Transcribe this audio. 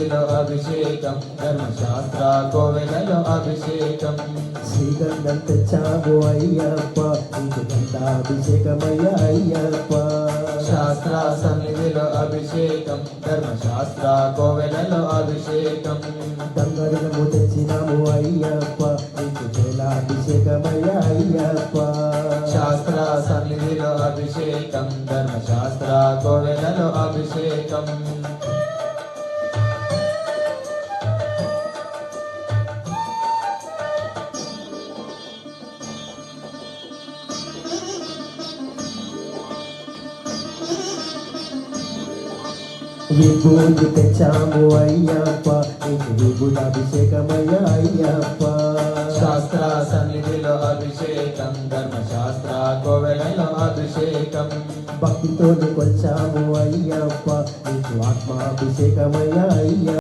అభిషేకం ధర్మశాస్త్ర కోవెలలో అభిషేకం శ్రీగంధం తెచ్చావు అయ్యప్ప నీకు గంధాభిషేకమయ్య అయ్యప్ప శాస్త్ర సన్నిధిలో అభిషేకం ధర్మశాస్త్ర కోవెలలో అభిషేకం బంగారుము తెచ్చినాము అయ్యప్ప నీకు జలాభిషేకమయ్య అయ్యప్ప శాస్త్ర సన్నిధిలో అభిషేకం ధర్మశాస్త్ర కోవెలలో అభిషేకం విభూతి తెచ్చాము అయ్యప్ప నీకు విభూతాభిషేకమయ్య అయ్యప్ప శాస్త్ర సన్నిధిలో అభిషేకం ధర్మశాస్త్ర కోవెలలో అభిషేకం భక్తితో కొల్చాము అయ్యప్ప నీకు ఆత్మాభిషేకమయ్య అయ్యప్ప